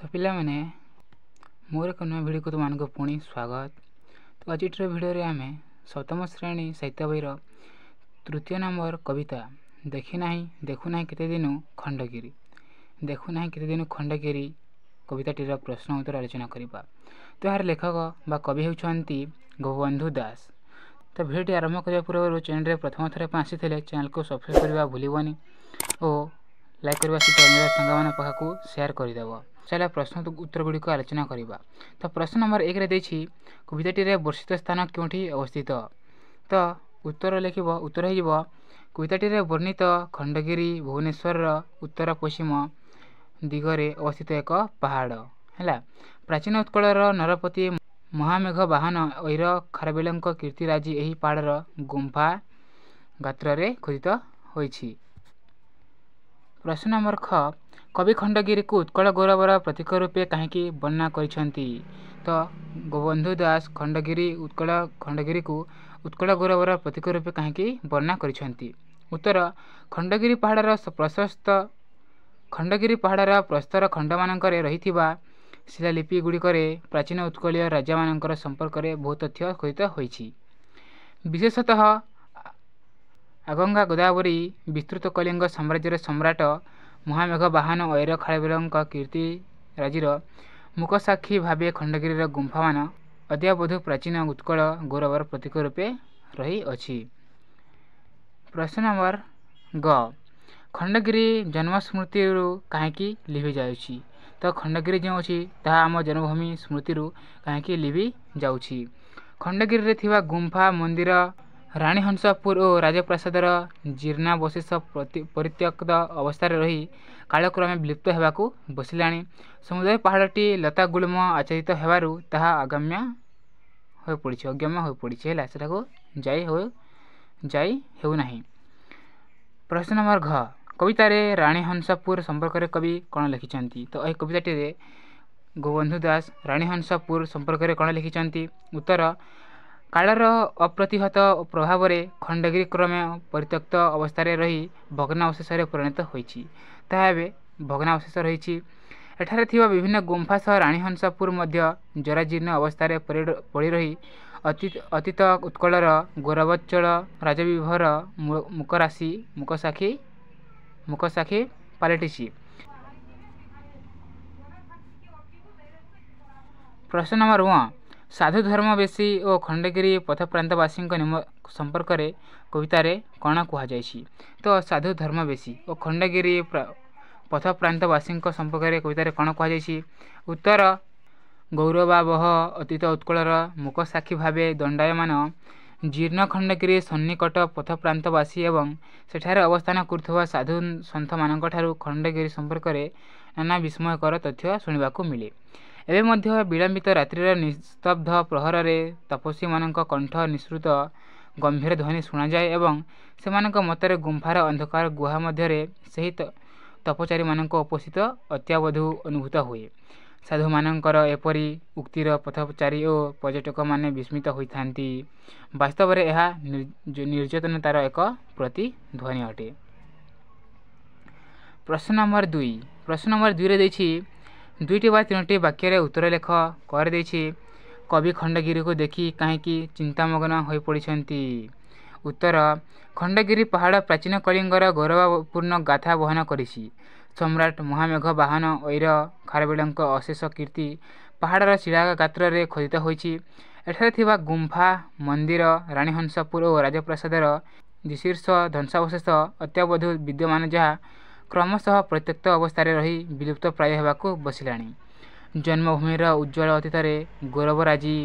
तो पिला माने मोर एक नया भिडियो को तुमको पुणी स्वागत। तो आज भिडियो रे आमे सप्तम श्रेणी साहित्य बहीर तृतीय नंबर कविता देखना देखुना केते दिन खंडगिरी देखुना केते दिन खंडगिरी कविताटीर प्रश्न उत्तर आलोचना करबा। तो यार लेखक बा कवि होउछंती गोपबंधु दास। तो भिडियो आरंभ करबा पूर्व चैनल रे प्रथम थरे आसी चैनल को सब्सक्राइब करबा भूलिबनी और लाइक करबा सहित अन्य संगमान पाखा शेयर करदेव। चला प्रश्न उत्तर गुड़ी को आलोचना करबा। तो प्रश्न नंबर 1 रे देछि कविताटी रे वर्षित स्थान क्योंठी अवस्थित। तो उत्तर लिखिब उत्तर हो कविताटी रे वर्णित खंडगिरी भुवनेश्वर उत्तर पश्चिम दिगरे अवस्थित एक पहाड़ है। प्राचीन उत्कलर नरपति महामेघ वाहन ऐर खारबेलଙ୍କ कीर्तिराजी एही पहाड़र गुंफा गात्र रे खोदित होइछि। प्रश्न नंबर ख कवि खंडगिरी को उत्कल गौरवर प्रतीक रूपे कहीं वर्णना करिसेंती। तो गोपबंधु दास खंडगिरी को उत्कल गौरवर प्रतीक रूपे कहीं वर्णना करिसेंती। उत्तर खंडगिरी पहाड़र प्रस्तर खंड मानकरे रहिथिबा शिलालिपि गुड़िकरे प्राचीन उत्कलीय राजा मानकर संपर्क में बहुत तथ्य खोदित होइछि। विशेषतः आगंगा गोदावरी विस्तृत कलिंग साम्राज्यर सम्राट महामेघ वाहन ऐर खारबेलଙ୍କ कीर्तिराजीर मुखसाक्षी भावे खंडगिरी गुंफा मान अद्यावधि प्राचीन उत्कल गौरवर प्रतीक रूपे रही अछि। प्रश्न नंबर ग खंडगिरी जन्म स्मृति कहीं लिभि जाउछि। तो खंडगिरी जो अच्छी ताहा आम जन्मभूमि स्मृति कहीं लिभि जाउछि। खंडगिरी रे थिबा गुंफा मंदिर रानीहंसपुर और राजप्रासादर जीर्णावशेष परित्यक्त अवस्था रही कालक्रमे विलुप्त होगाकू बसिलाणी। समुदाय पहाड़टी लता गुल्म आच्छादित हेबारु ताहा अगम्य हो पड़ी है सेटाको जाई हेउ नाही। प्रश्न नंबर घ कवितारे रानीहंसपुर संपर्क में कवि कौन लिखिछंती। तो यह कविताटी रे गोपबंधु दास रानीहंसपुर संपर्क में कौन लिखिछंती। उत्तर कालर अप्रतिहत प्रभाव रे खंडगिरी क्रमे परित्यक्त अवस्था रही भग्नावशेष परिणत होइछि। ताहा एबे भग्नावशेष रही। एठारे थिबा विभिन्न गुंफा सह रानीहंसपुर मध्य जराजीर्ण अवस्था पड़ी रही अतीत उत्कलर गौरवोज्ज्वल राजविभर मुकसाक्षी पालटिछि। प्रश्न नंबर 1 साधु धर्मवेशी और खंडगिरी पथप्रांतवासी संपर्क में कवितारे कौन कहुछि। तो साधु धर्मवेशी और खंडगिरी पथप्रांतवासी संपर्क में कवितारे कौन कहुछि। उत्तर गौरवावह अतीत उत्कलर मुकसाक्षी भावे दंडायमान जीर्ण खंडगिरी सन्निकट पथप्रांतवासी एवं सेठारे अवस्थान करुवा साधु सन्थ मानक ठारू खंडगिरी संपर्क में नाना विस्मयकर तथ्य शुणवाक मिले। एवं मध्य विलंबित रात्रिर निस्तब्ध प्रहर में तपस्वी मानक कंठ निःसृत गंभीर ध्वनि शुणा जाए एवं सेमानक मतरे गुंफार अंधकार गुहा मध्य सही तपचारी मानक उपस्थित अत्यावधु अनुभूत हुए। साधु मानकर एपरी उक्तिर पथचारी और पर्यटक माने विस्मित होइथांती। वास्तव में यह निर्जनतार एक प्रतिध्वनि अटे। प्रश्न नंबर 2 रे देछि 2टी बा 3टी वाक्य उत्तर लेख कर देछि कवि खंडगिरी को देखि कहीं चिंतामग्न हो पड़िछंती। उत्तर खंडगिरी पहाड़ प्राचीन कलिंगर गौरवपूर्ण गाथा वहन करिछि। सम्राट महामेघ वाहन ऐर खारबेलଙ୍କ अशेष कीर्ति पहाड़र शिला गात्र रे खोदित होइछि। एठारे थिबा गुंफा मंदिर रानीहंसपुर और राजप्रासादर विशीर्ष ध्वंसावशेष अत्यावधि विद्यमान जहाँ क्रमशः प्रत्यक्त अवस्था रही विलुप्त प्राय होगाकू बसिलाणी। जन्मभूमिर उज्ज्वल अतीत गौरवराजी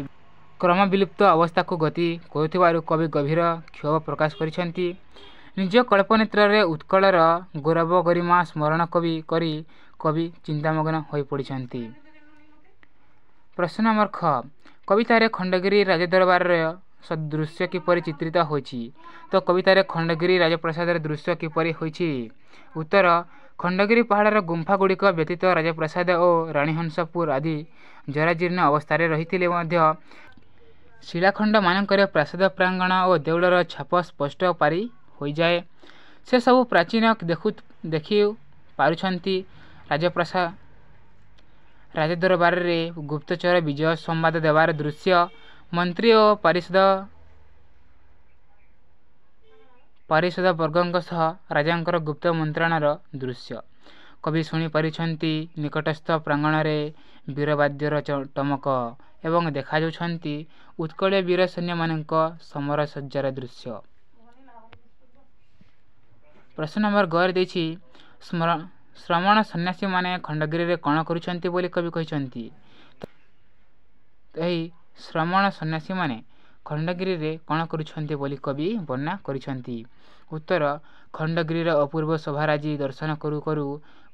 क्रम विलुप्त अवस्था को गति करुथिबारु कवि गभीर क्षोभ प्रकाश करिसेंती। निज कल्पनेत्र रे उत्कलर गौरव गरिमा स्मरण कवि चिंतामग्न हो पड़िछंती। प्रश्न नंबर ख कवितारे खंडगिरी राजदरबार दृश्य किपरि चित्रित होइछि। तो कवितारे खंडगिरी राजप्रासादर दृश्य किपरि होइछि। उत्तर खंडगिरी पहाड़र गुंफा गुड़िक व्यतीत राजप्रासाद और रानीहंसपुर आदि जराजीर्ण अवस्था रही मध्य शिलाखंड मानकर प्रासाद प्रांगण और देउलर छाप स्पष्ट पारी हो जाए। से सब प्राचीन देखि पारुछंती। ରାଜଦରବାରରେ ଗୁପ୍ତଚର ବିଜୟ ସମ୍ବାଦ ଦେବାର ଦୃଶ୍ୟ, ମନ୍ତ୍ରୀ ଓ ପାରିଷଦ ବର୍ଗଙ୍କ ସହ ରାଜାଙ୍କର ଗୁପ୍ତ ମନ୍ତ୍ରଣାର ଦୃଶ୍ୟ କବି ଶୁଣିପାରିଛନ୍ତି। ନିକଟସ୍ଥ ପ୍ରାଙ୍ଗଣରେ ବୀରବାଦ୍ୟର ଟମକ ଏବଂ ଦେଖାଯାଉଛନ୍ତି ଉତ୍କଳୀୟ ବୀର ସୈନ୍ୟମାନଙ୍କ ସମରସଜ୍ଜାର ଦୃଶ୍ୟ। ପ୍ରଶ୍ନ ନମ୍ବର 2 ଦେଇଛି ଶ୍ରମଣ ସନ୍ନ୍ୟାସୀମାନେ ଖଣ୍ଡଗିରିରେ କ'ଣ କରୁଛନ୍ତି ବୋଲି କବି କହିଛନ୍ତି। ଏହି ଶ୍ରମଣ ସନ୍ନ୍ୟାସୀମାନେ ଖଣ୍ଡଗିରିରେ କ'ଣ କରୁଛନ୍ତି ବୋଲି କବି ବର୍ଣ୍ଣନା କରିଛନ୍ତି। ଉତ୍ତର, ଖଣ୍ଡଗିରିର ଅପୂର୍ବ ଶୋଭାରାଜି ଦର୍ଶନ କରୁ କରୁ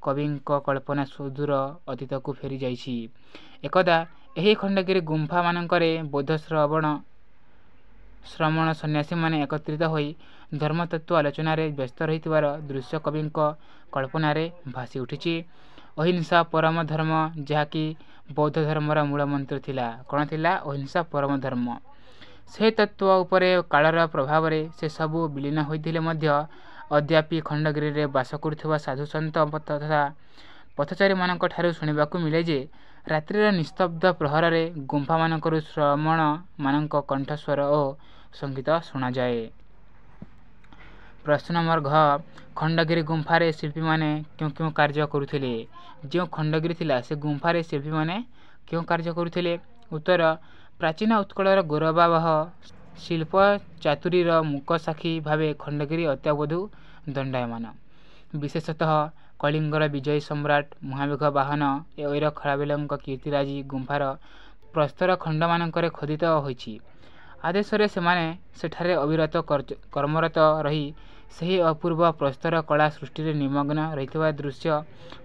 କବିଙ୍କ କଳ୍ପନା ସୁଦୂର ଅତୀତକୁ ଫେରିଯାଇଛି। ଏକଦା ଏହି ଖଣ୍ଡଗିରି ଗୁମ୍ଫାମାନଙ୍କରେ ବୌଦ୍ଧ ଶ୍ରମଣ ସନ୍ନ୍ୟାସୀମାନେ ଏକତ୍ରିତ ହୋଇ ଧର୍ମତତ୍ତ୍ୱ ଆଲୋଚନାରେ ବ୍ୟସ୍ତ ରହିଥିବାର ଦୃଶ୍ୟ କବିଙ୍କ କଳ୍ପନାରେ ଭାସି ଉଠିଛି। ଅହିଂସା ପରମ ଧର୍ମ, ଯାହାକି ବୌଦ୍ଧ ଧର୍ମର ମୂଳ ମନ୍ତ୍ର ଥିଲା। କ'ଣ ଥିଲା? ଅହିଂସା ପରମ ଧର୍ମ। ସେହି ତତ୍ତ୍ୱ ଉପରେ କାଳର ପ୍ରଭାବରେ ସେସବୁ ବିଲୀନ ହୋଇଥିଲେ ମଧ୍ୟ ଅଦ୍ୟାପି ଖଣ୍ଡଗିରିରେ ବାସ କରୁଥିବା ସାଧୁସନ୍ଥ ତଥା ପଥଚାରୀମାନଙ୍କଠାରୁ ଶୁଣିବାକୁ ମିଳେ ଯେ ରାତ୍ରିର ନିସ୍ତବ୍ଧ ପ୍ରହରରେ ଗୁମ୍ଫାମାନଙ୍କରୁ ଶ୍ରମଣମାନଙ୍କ କଣ୍ଠସ୍ୱର ଓ ସଙ୍ଗୀତ ଶୁଣାଯାଏ। ପ୍ରଶ୍ନ ନମ୍ବର ଘ, ଖଣ୍ଡଗିରି ଗୁମ୍ଫାରେ ଶିଳ୍ପୀମାନେ କେଉଁ କେଉଁ କାର୍ଯ୍ୟ କରୁଥିଲେ? ଯେଉଁ ଖଣ୍ଡଗିରି ଥିଲା ସେ ଗୁମ୍ଫାରେ ଶିଳ୍ପୀମାନେ କେଉଁ କାର୍ଯ୍ୟ କରୁଥିଲେ? ଉତ୍ତର, ପ୍ରାଚୀନ ଉତ୍କଳର ଗୌରବାବହ ଶିଳ୍ପ ଚାତୁରୀର ମୂକ ସାକ୍ଷୀ ଭାବେ ଖଣ୍ଡଗିରି ଅତ୍ୟବଧୂ ଦଣ୍ଡାୟମାନ। ବିଶେଷତଃ କଳିଙ୍ଗର ବିଜୟୀ ସମ୍ରାଟ ମହାମେଘ ବାହନ ଐର ଖାରବେଳଙ୍କ କୀର୍ତ୍ତିରାଜି ଗୁମ୍ଫାର ପ୍ରସ୍ତର ଖଣ୍ଡମାନଙ୍କରେ ଖୋଦିତ ହୋଇଛି। ଆଦେଶରେ ସେମାନେ ସେଠାରେ ଅବିରତ କର୍ମରତ ରହି ସେହି ଅପୂର୍ବ ପ୍ରସ୍ତର କଳା ସୃଷ୍ଟିରେ ନିମଗ୍ନ ରହିଥିବା ଦୃଶ୍ୟ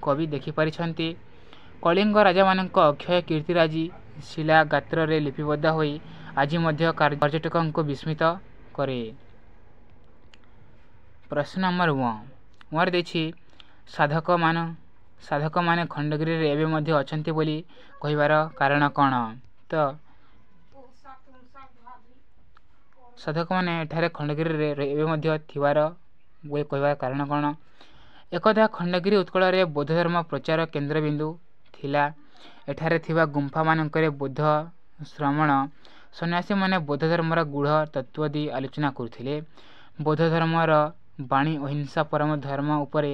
କବି ଦେଖିପାରିଛନ୍ତି। କଳିଙ୍ଗ ରାଜାମାନଙ୍କ ଅକ୍ଷୟ କୀର୍ତ୍ତିରାଜି ଶିଳା ଗାତ୍ରରେ ଲିପିବଦ୍ଧ ହୋଇ ଆଜି ମଧ୍ୟ ପର୍ଯ୍ୟଟକଙ୍କୁ ବିସ୍ମିତ କରେ। ପ୍ରଶ୍ନ ନମ୍ବର 1 ଦେଇଛି ସାଧକମାନେ ଖଣ୍ଡଗିରିରେ ଏବେ ମଧ୍ୟ ଅଛନ୍ତି ବୋଲି କହିବାର କାରଣ କ'ଣ? ତ ସାଧକମାନେ ଏଠାରେ ଖଣ୍ଡଗିରିରେ ଏବେ ମଧ୍ୟ ଥିବାର ବୋଲି କହିବାର କାରଣ କ'ଣ? ଏକଦା ଖଣ୍ଡଗିରି ଉତ୍କଳରେ ବୌଦ୍ଧ ଧର୍ମ ପ୍ରଚାର କେନ୍ଦ୍ରବିନ୍ଦୁ ଥିଲା। ଏଠାରେ ଥିବା ଗୁମ୍ଫାମାନଙ୍କରେ ବୌଦ୍ଧ ଶ୍ରମଣ ସନ୍ନ୍ୟାସୀମାନେ ବୌଦ୍ଧ ଧର୍ମର ଗୂଢ଼ ତତ୍ତ୍ୱ ଦେଇ ଆଲୋଚନା କରୁଥିଲେ। ବୌଦ୍ଧ ଧର୍ମର ବାଣୀ ଅହିଂସା ପରମ ଧର୍ମ ଉପରେ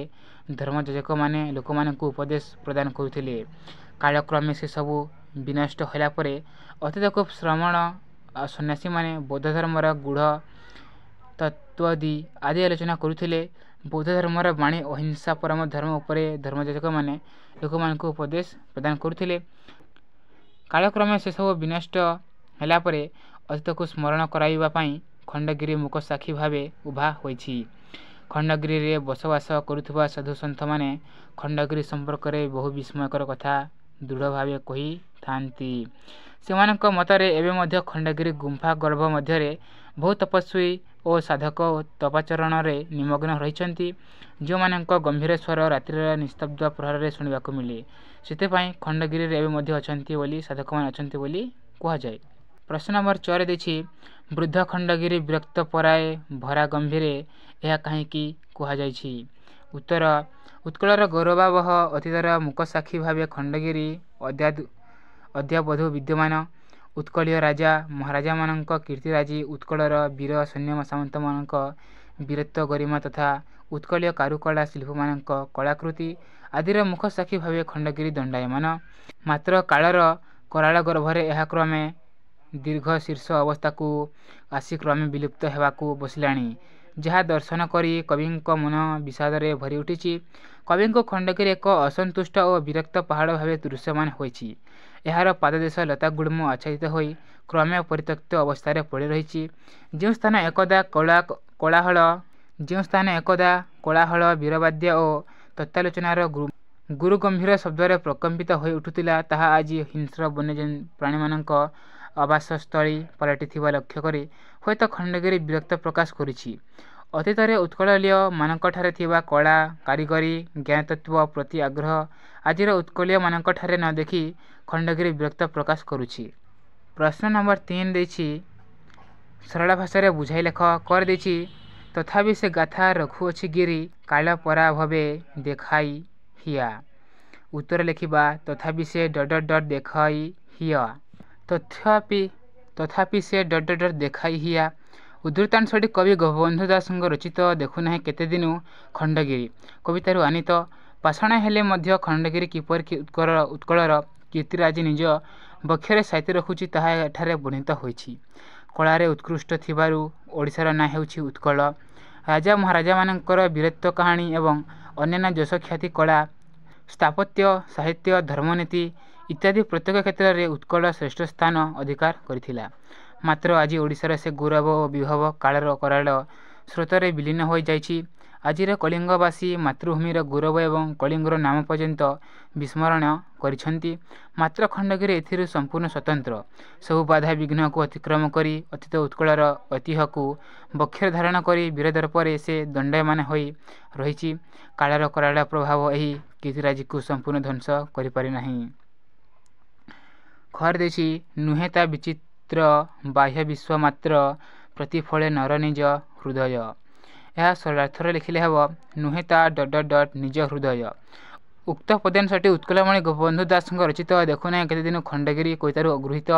ଧର୍ମଯାଜକମାନେ ଲୋକମାନଙ୍କୁ ଉପଦେଶ ପ୍ରଦାନ କରୁଥିଲେ। କାଳକ୍ରମେ ସେସବୁ ବିନଷ୍ଟ ହେଲା ପରେ ଅତୀତକୁ ଶ୍ରମଣ ସନ୍ନ୍ୟାସୀମାନେ ବୌଦ୍ଧ ଧର୍ମର ଗୂଢ଼ ତତ୍ତ୍ୱାଦି ଆଦି ଆଲୋଚନା କରୁଥିଲେ। ବୌଦ୍ଧ ଧର୍ମର ବାଣୀ ଅହିଂସା ପରମ ଧର୍ମ ଉପରେ ଧର୍ମଯାଜକମାନେ ଲୋକମାନଙ୍କୁ ଉପଦେଶ ପ୍ରଦାନ କରୁଥିଲେ। କାଳକ୍ରମେ ସେସବୁ ବିନଷ୍ଟ ହେଲା ପରେ ଅତୀତକୁ ସ୍ମରଣ କରାଇବା ପାଇଁ ଖଣ୍ଡଗିରି ମୂକ ସାକ୍ଷୀ ଭାବେ ଉଭା ହୋଇଛି। ଖଣ୍ଡଗିରିରେ ବସବାସ କରୁଥିବା ସାଧୁସନ୍ଥମାନେ ଖଣ୍ଡଗିରି ସମ୍ପର୍କରେ ବହୁ ବିସ୍ମୟକର କଥା ଦୃଢ଼ ଭାବେ କହିଥାନ୍ତି। ସେମାନଙ୍କ ମତରେ ଏବେ ମଧ୍ୟ ଖଣ୍ଡଗିରି ଗୁମ୍ଫା ଗର୍ଭ ମଧ୍ୟରେ ବହୁ ତପସ୍ୱୀ ଓ ସାଧକ ତପାଚରଣରେ ନିମଗ୍ନ ରହିଛନ୍ତି, ଯେଉଁମାନଙ୍କ ଗମ୍ଭୀର ସ୍ୱର ରାତ୍ରିର ନିସ୍ତବ୍ଧ ପ୍ରହରରେ ଶୁଣିବାକୁ ମିଳେ। ସେଥିପାଇଁ ଖଣ୍ଡଗିରିରେ ଏବେ ମଧ୍ୟ ଅଛନ୍ତି ବୋଲି ସାଧକମାନେ ଅଛନ୍ତି ବୋଲି କୁହାଯାଏ। ପ୍ରଶ୍ନ ନମ୍ବର 4 ଦେଇଛି ବୃଦ୍ଧ ଖଣ୍ଡଗିରି ବିରକ୍ତ ପରାଏ ଭରା ଗମ୍ଭୀରେ ଏହା କାହିଁକି କୁହାଯାଇଛି? ଉତ୍ତର, ଉତ୍କଳର ଗୌରବାବହ ଅତୀତର ମୂକ ସାକ୍ଷୀ ଭାବେ ଖଣ୍ଡଗିରି ଅଦ୍ୟାବଧୂ ବିଦ୍ୟମାନ। ଉତ୍କଳୀୟ ରାଜା ମହାରାଜାମାନଙ୍କ କୀର୍ତ୍ତିରାଜି, ଉତ୍କଳର ବୀର ସୈନ୍ୟ ସାମନ୍ତମାନଙ୍କ ବୀରତ୍ୱ ଗରିମା ତଥା ଉତ୍କଳୀୟ କାରୁକଳା ଶିଳ୍ପୀମାନଙ୍କ କଳାକୃତି ଆଦିର ମୁଖ ସାକ୍ଷୀ ଭାବେ ଖଣ୍ଡଗିରି ଦଣ୍ଡାୟମାନ। ମାତ୍ର କାଳର କରାଳ ଗର୍ଭରେ ଏହା କ୍ରମେ ଦୀର୍ଘ ଶୀର୍ଷ ଅବସ୍ଥାକୁ ଆସି କ୍ରମେ ବିଲୁପ୍ତ ହେବାକୁ ବସିଲାଣି, ଯାହା ଦର୍ଶନ କରି କବିଙ୍କ ମନ ବିଷାଦରେ ଭରି ଉଠିଛି। କବିଙ୍କୁ ଖଣ୍ଡଗିରି ଏକ ଅସନ୍ତୁଷ୍ଟ ଓ ବିରକ୍ତ ପାହାଡ଼ ଭାବେ ଦୃଶ୍ୟମାନ ହୋଇଛି। ଏହାର ପାଦଦେଶ ଲତାଗୁଳ୍ମ ଆଚ୍ଛାଦିତ ହୋଇ କ୍ରମେ ପରିତ୍ୟକ୍ତ ଅବସ୍ଥାରେ ପଡ଼ି ରହିଛି। ଯେଉଁ ସ୍ଥାନ ଏକଦା କୋଳାହଳ ବୀରବାଦ୍ୟ ଓ ତତ୍ତ୍ୱାଲୋଚନାର ଗୁରୁଗମ୍ଭୀର ଶବ୍ଦରେ ପ୍ରକମ୍ପିତ ହୋଇ ଉଠୁଥିଲା, ତାହା ଆଜି ହିଂସ୍ର ବନ୍ୟ ପ୍ରାଣୀମାନଙ୍କ ଆବାସସ୍ଥଳୀ ପାଲଟିଥିବା ଲକ୍ଷ୍ୟ କରି ହୁଏତ ଖଣ୍ଡଗିରି ବିରକ୍ତ ପ୍ରକାଶ କରୁଛି। ଅତୀତରେ ଉତ୍କଳୀୟ ମାନଙ୍କଠାରେ ଥିବା କଳା କାରିଗରୀ ଜ୍ଞାନତତ୍ତ୍ୱ ପ୍ରତି ଆଗ୍ରହ ଆଜିର ଉତ୍କଳୀୟ ମାନଙ୍କଠାରେ ନ ଦେଖି ଖଣ୍ଡଗିରି ବିରକ୍ତ ପ୍ରକାଶ କରୁଛି। ପ୍ରଶ୍ନ ନମ୍ବର 3 ଦେଇଛି ସରଳ ଭାଷାରେ ବୁଝାଇ ଲେଖ। କରିଦେଇଛି ତଥାପି ସେ ଗାଥା ରଖୁଅଛି ଗିରି, କାଳ ପରାଭବେ ଦେଖାଇ ହିଆ। उत्तर लिखिबा तथापि से डट डट डट देखाई हिया तथापि से डट डट डट देखाई हिया उद्धृतांशटी कवि गोपबंधु दास रचित देखुना केते दिनु खंडगिरी कवितारू आनीत पाषाण हेले मध्य खंडगिरी किपरि उत्कलर कीर्तिराजी निज बक्षरे साहित्य रखुची ताहा एठारे वर्णित होईछि। कलारे उत्कृष्ट थिबारु ओडिशार ना हेउछि उत्कल। राजा महाराजा मानकर वीरत्व कहानी एवं अन्यान्य यश ख्याति कला स्थापत्य साहित्य धर्मनीति इत्यादि प्रत्येक क्षेत्र में उत्कल श्रेष्ठ स्थान अधिकार करथिला। मात्र आज ओडिशार से गौरव और विभव कालर कराल स्रोतरे विलीन हो जाइछि। आजिर कलिंगवासी मातृभूमिर गौरव एवं कलिंगर नाम पर्यंत विस्मरण करिछंती। मात्र खंडगिरी एथिरु संपूर्ण स्वतंत्र सबु बाधा विघ्न को अतिक्रम करी अतीत उत्कलर ऐतिह्य को बक्षर धारण करी वीर दर्परे से दंडयमान होई रहिछि। कालर कराल प्रभाव एही कीर्तिराजी को संपूर्ण ध्वंस करि पारि नाही। खर देछि नुहेता विचित्र बाह्य विश्व मात्र प्रतिफले नर निज हृदय। यह सरलार्थर लिखिले हेब नुहेता डट डट डट निज हृदय। उक्त पद्यांशटी उत्कलमणि गोपबंधु दास रचित देखुना केते दिन खंडगिरी कवितारू गृहीत।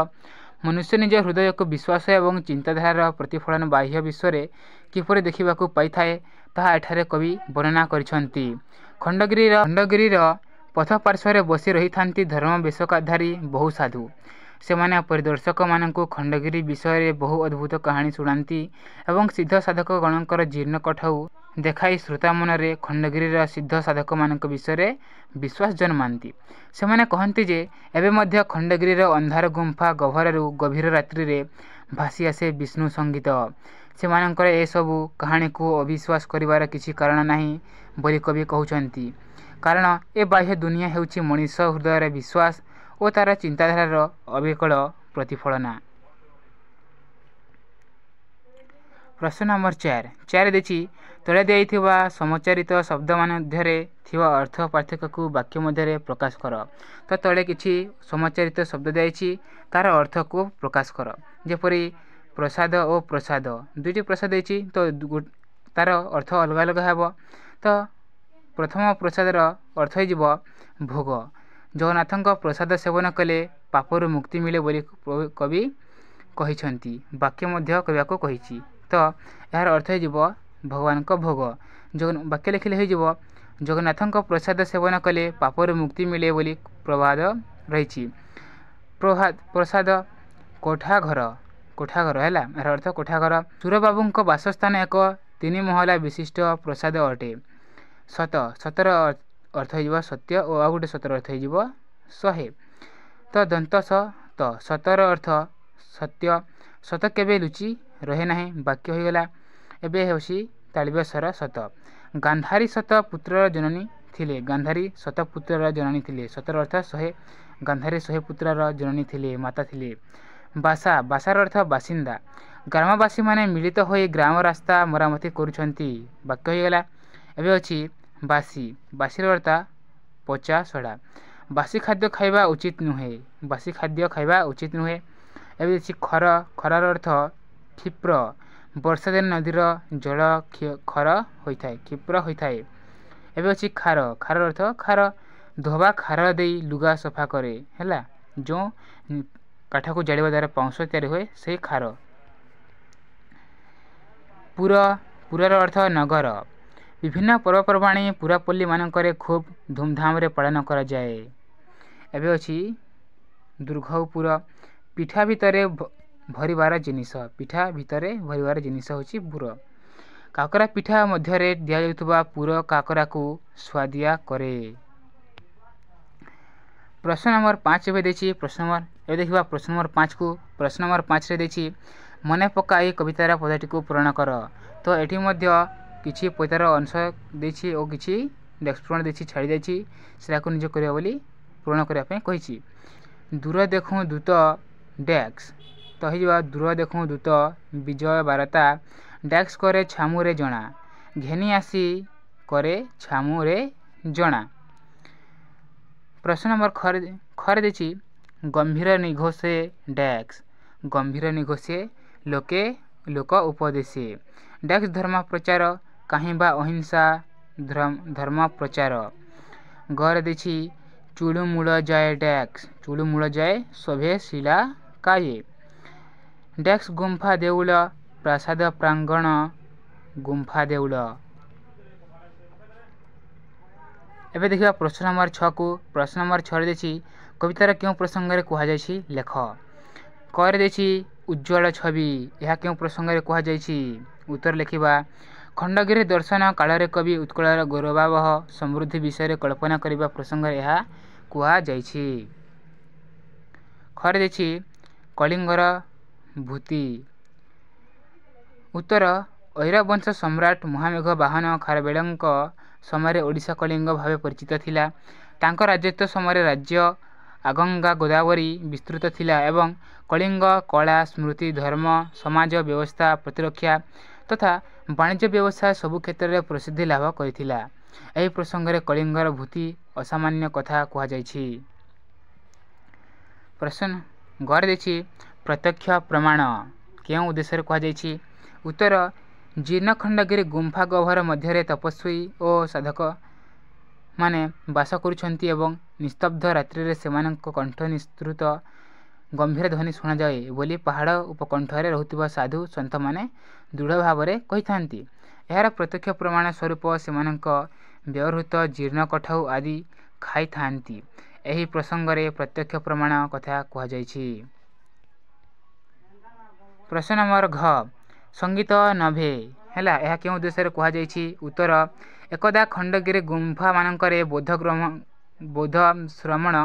मनुष्य निज हृदय को विश्वास एवं चिंताधारार प्रतिफलन बाह्य विश्व में किपरि देखिबाकू पाइथाए ताहा एठारे कवि वर्णना करिसंती। खंडगिरीर पथ पार्श्वरे बसी रही थांती धर्म बेशधारी बहु साधु। सेमाने परिदर्शक मानकु खंडगिरी विषय में बहु अद्भुत कहानी शुणाती एवं सिद्ध साधक गणकर जीर्ण कठाऊ देखाई श्रोता मनरे खंडगिरीर सिद्ध साधक मानक विषय विश्वास जन्मांती। सेमाने कहती जे एबे मध्य खंडगिरीर अंधार गुंफा गभररू गभीर रात्रि रे भासी आसे विष्णु संगीत। सेमानकर ए सबु कहानी को अविश्वास करिवार किछि कारण नाही बोली कवि कहउचंती। कारण ए बाह्य दुनिया हेउछि मनुष्य हृदय विश्वास और तार चिंताधारार अविकल प्रतिफलना। प्रश्न नंबर 4 देछि तळे देइथिबा समचारित शब्द मध्यरे थिबा अर्थ पार्थक्य को वाक्य मध्यरे प्रकाश कर। तो तळे किछि समचारित शब्द देइछि तार अर्थ को प्रकाश कर। जेपरि प्रसाद और प्रसाद दुईटी प्रसाद देइछि तो तार अर्थ अलग अलग हेबो। तो प्रथम प्रसादर अर्थ हो भोग। जगन्नाथଙ୍କ प्रसाद सेवन कले पापरु मुक्ति मिले बोली कवि कहिछंती। वाक्य मध्य कवियाको कहिछि। तो यार अर्थ हो भगवान को भोग। वाक्य लिखिले हो जगन्नाथଙ୍କ प्रसाद सेवन कले पापरु मुक्ति मिले बोली प्रवाद रही। प्रसाद कोठाघर है यार अर्थ कोठाघर। सुरबाबू बासस्थान एक 3 महला विशिष्ट प्रसाद अटे। सतर अर्थ हो सत्य और आ गोटे सतर अर्थ हो 100। तो दंत तो सतर अर्थ सत्य सत केबे लुचि रहे नाही वाक्य हो गला। एबे होसी तालिबा सर सत। गांधारी सत पुत्र जननी थिले। गांधारी सत पुत्र जननी थिले। सतर अर्थ 100 गांधारी 100 पुत्र जननी थिले माता थिले। बासा बासार अर्थ बासिंदा। ग्रामवासी माने मिलित होई ग्राम रास्ता मरामती करुछंती वाक्य हो गला। एबे अछि बासी बासीर अर्थ पचा सड़ा। बासी खाद्य खाइबा उचित नुहे। बासी खाद्य खाइबा उचित नुहे। एबे अछि खर खरार अर्थ क्षिप्र। वर्षा दिन नदीर जल खर होइथाय क्षिप्र होइथाय। एबे अछि खार खार अर्थ खार धोबा खार देई लुगा सफा करे हैला। जो काठ को जालिबा द्वारा पाउंस तैयारी होए से खार। पुरार अर्थ नगर। विभिन्न पर्वपर्वाणी पुरापल्ली मानकरे खूब धूमधाम रे पालन करा जाए। एबे अछि दुर्घपुर। पिठा भितरे भरिबार जिनिस। पिठा भितरे भरिबार जिनिस होछि पुर। काकरा पिठा मध्यरे दिया जाउतबा पुर काकरा को स्वादिया करे। प्रश्न नंबर 5 एबे देछि। एबे देखिबा प्रश्न नंबर 5 को। प्रश्न नंबर 5 रे देछि मने पकाई कवितार पदटी को पूर्ण कर। तो एठी मध्य किछि पदार अंश देछि और किछि एक्सप्लेनेशन देछि छाड़ी जाइछि सेरा को निज करिया बोली पूर्ण करिया पे कहिछि। दूर देखु दूत डैक्स तो हिजवा दूर देखु दूत विजय बारता डैक्स करे छामुरे जना। घेनी आसी करे छामुरे जना। प्रश्न नंबर खरे देछि गंभीर निघोषे डैक्स। गंभीर निघोषे लोक उपदेशे। डैक्स धर्म प्रचार काहिबा अहिंसा धर्म प्रचार। घर देछि ଚୁଳୁମୂଳ ଯାଏ ଡ୍ୟାକ୍ସ ଚୁଳୁମୂଳ ଯାଏ ଶୋଭେ ଶିଳା କାଏ। ଡ୍ୟାକ୍ସ ଗୁମ୍ଫା ଦେଉଳ ପ୍ରାସାଦ ପ୍ରାଙ୍ଗଣ ଗୁମ୍ଫା ଦେଉଳ। ଏବେ ଦେଖିବା ପ୍ରଶ୍ନ ନମ୍ବର 6କୁ। ପ୍ରଶ୍ନ ନମ୍ବର 6ରେ ଦେଇଛି କବିତାର କେଉଁ ପ୍ରସଙ୍ଗରେ କୁହାଯାଇଛି ଲେଖ। କରେ ଦେଇଛି ଉଜ୍ଜ୍ୱଳ ଛବି। ଏହା କେଉଁ ପ୍ରସଙ୍ଗରେ କୁହାଯାଇଛି? ଉତ୍ତର ଲେଖିବା ଖଣ୍ଡଗିରି ଦର୍ଶନ କାଳରେ କବି ଉତ୍କଳର ଗୌରବାବହ ସମୃଦ୍ଧି ବିଷୟରେ କଳ୍ପନା କରିବା ପ୍ରସଙ୍ଗରେ ଏହା କୁହାଯାଇଛି। ଖରେ ଦେଇଛି କଳିଙ୍ଗର ଭୂତି। ଉତ୍ତର ଐରବଂଶ ସମ୍ରାଟ ମହାମେଘ ବାହନ ଖାରବେଳଙ୍କ ସମୟରେ ଓଡ଼ିଶା କଳିଙ୍ଗ ଭାବେ ପରିଚିତ ଥିଲା। ତାଙ୍କ ରାଜତ୍ୱ ସମୟରେ ରାଜ୍ୟ ଆଗଙ୍ଗା ଗୋଦାବରୀ ବିସ୍ତୃତ ଥିଲା ଏବଂ କଳିଙ୍ଗ କଳା ସ୍ମୃତି ଧର୍ମ ସମାଜ ବ୍ୟବସ୍ଥା ପ୍ରତିରକ୍ଷା ତଥା ବାଣିଜ୍ୟ ବ୍ୟବସାୟ ସବୁ କ୍ଷେତ୍ରରେ ପ୍ରସିଦ୍ଧି ଲାଭ କରିଥିଲା। ଏହି ପ୍ରସଙ୍ଗରେ କଳିଙ୍ଗର ଭୂତି ଅସାମାନ୍ୟ କଥା କୁହାଯାଇଛି। ପ୍ରଶ୍ନ ଗରେ ଦେଇଛି ପ୍ରତ୍ୟକ୍ଷ ପ୍ରମାଣ କେଉଁ ଉଦ୍ଦେଶ୍ୟରେ କୁହାଯାଇଛି? ଉତ୍ତର ଜୀର୍ଣ୍ଣ ଖଣ୍ଡଗିରି ଗୁମ୍ଫା ଗହ୍ୱର ମଧ୍ୟରେ ତପସ୍ୱୀ ଓ ସାଧକମାନେ ବାସ କରୁଛନ୍ତି ଏବଂ ନିସ୍ତବ୍ଧ ରାତ୍ରିରେ ସେମାନଙ୍କ କଣ୍ଠ ନିଃସୃତ ଗମ୍ଭୀର ଧ୍ୱନି ଶୁଣାଯାଏ ବୋଲି ପାହାଡ଼ ଉପକଣ୍ଠରେ ରହୁଥିବା ସାଧୁ ସନ୍ଥମାନେ ଦୃଢ଼ ଭାବରେ କହିଥାନ୍ତି। ଏହାର ପ୍ରତ୍ୟକ୍ଷ ପ୍ରମାଣ ସ୍ୱରୂପ ସେମାନଙ୍କ ବ୍ୟବହୃତ ଜୀର୍ଣ୍ଣ କଠାଉ ଆଦି ଖାଇଥାନ୍ତି। ଏହି ପ୍ରସଙ୍ଗରେ ପ୍ରତ୍ୟକ୍ଷ ପ୍ରମାଣ କଥା କୁହାଯାଇଛି। ପ୍ରଶ୍ନ ନମ୍ବର ଘ ସଙ୍ଗୀତ ନଭେ ହେଲା ଏହା କେଉଁ ଉଦ୍ଦେଶ୍ୟରେ କୁହାଯାଇଛି? ଉତ୍ତର ଏକଦା ଖଣ୍ଡଗିରି ଗୁମ୍ଫାମାନଙ୍କରେ ବୌଦ୍ଧ ଶ୍ରମଣ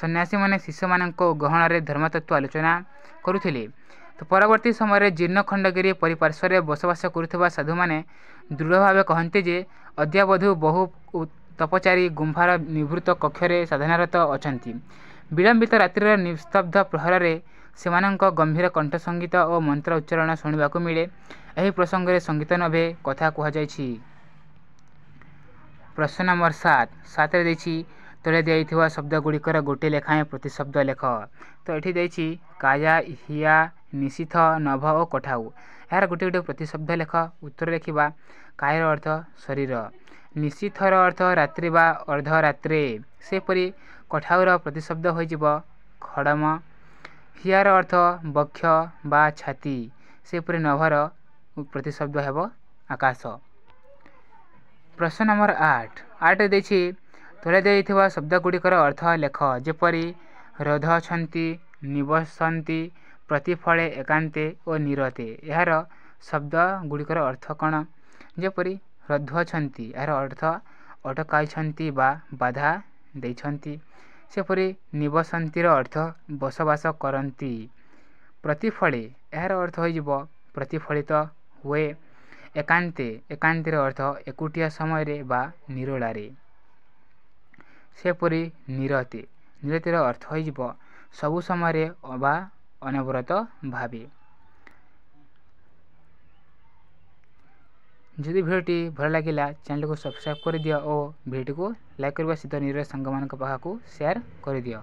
ସନ୍ନ୍ୟାସୀମାନେ ଶିଷ୍ୟମାନଙ୍କ ଗହଣରେ ଧର୍ମତତ୍ତ୍ୱ ଆଲୋଚନା କରୁଥିଲେ। ପରବର୍ତ୍ତୀ ସମୟରେ ଜୀର୍ଣ୍ଣ ଖଣ୍ଡଗିରି ପରିପାର୍ଶ୍ୱରେ ବସବାସ କରୁଥିବା ସାଧୁମାନେ ଦୃଢ଼ ଭାବେ କହନ୍ତି ଯେ ଅଦ୍ୟାବଧି ବହୁ ତପଚାରୀ ଗୁମ୍ଫାର ନିଭୃତ କକ୍ଷରେ ସାଧନାରତ ଅଛନ୍ତି। ବିଳମ୍ବିତ ରାତ୍ରିର ନିସ୍ତବ୍ଧ ପ୍ରହରରେ ସେମାନଙ୍କ ଗମ୍ଭୀର କଣ୍ଠ ସଙ୍ଗୀତ ଓ ମନ୍ତ୍ର ଉଚ୍ଚାରଣ ଶୁଣିବାକୁ ମିଳେ। ଏହି ପ୍ରସଙ୍ଗରେ ସଙ୍ଗୀତ ନଭେ କଥା କୁହାଯାଇଛି। ପ୍ରଶ୍ନ ନମ୍ବର 7ରେ ଦେଇଛି ତଳେ ଦିଆଯାଇଥିବା ଶବ୍ଦଗୁଡ଼ିକର ଗୋଟିଏ ଲେଖାଏଁ ପ୍ରତିଶବ୍ଦ ଲେଖ। ତ ଏଠି ଦେଇଛି କାୟା ହିଆ ନିଶିଥ ନଭ ଓ କଠାଉ। ଏହାର ଗୋଟିଏ ଗୋଟିଏ ପ୍ରତିଶବ୍ଦ ଲେଖ। ଉତ୍ତର ଲେଖିବା କାୟର ଅର୍ଥ ଶରୀର, ନିଶିଥର ଅର୍ଥ ରାତ୍ରି ବା ଅର୍ଦ୍ଧରାତ୍ରେ, ସେପରି କଠାଉର ପ୍ରତିଶବ୍ଦ ହୋଇଯିବ ଖଡ଼ମ, ହିଆର ଅର୍ଥ ବକ୍ଷ ବା ଛାତି, ସେପରି ନଭର ପ୍ରତିଶବ୍ଦ ହେବ ଆକାଶ। ପ୍ରଶ୍ନ ନମ୍ବର 8ରେ ଦେଇଛି ତଳେ ଦେଇଥିବା ଶବ୍ଦଗୁଡ଼ିକର ଅର୍ଥ ଲେଖ। ଯେପରି ରୋଧଛନ୍ତି, ନିବସନ୍ତି, ପ୍ରତିଫଳେ, ଏକାନ୍ତେ ଓ ନିରତେ। ଏହାର ଶବ୍ଦଗୁଡ଼ିକର ଅର୍ଥ କ'ଣ? ଯେପରି ରୋଧଛନ୍ତି ଏହାର ଅର୍ଥ ଅଟକାଇଛନ୍ତି ବା ବାଧା ଦେଇଛନ୍ତି। ସେପରି ନିବସନ୍ତିର ଅର୍ଥ ବସବାସ କରନ୍ତି। ପ୍ରତିଫଳେ ଏହାର ଅର୍ଥ ହୋଇଯିବ ପ୍ରତିଫଳିତ ହୁଏ। ଏକାନ୍ତେର ଅର୍ଥ ଏକୁଟିଆ ସମୟରେ ବା ନିରୋଳାରେ। ସେପରି ନିରତେର ଅର୍ଥ ହୋଇଯିବ ସବୁ ସମୟରେ ବା ଅନବରତ ଭାବେ। ଯଦି ଭିଡ଼ିଓଟି ଭଲ ଲାଗିଲା ଚ୍ୟାନେଲକୁ ସବସ୍କ୍ରାଇବ୍ କରିଦିଅ ଓ ଭିଡ଼ିଓଟିକୁ ଲାଇକ୍ କରିବା ସହିତ ନିଜର ସାଙ୍ଗମାନଙ୍କ ପାଖକୁ ସେୟାର କରିଦିଅ।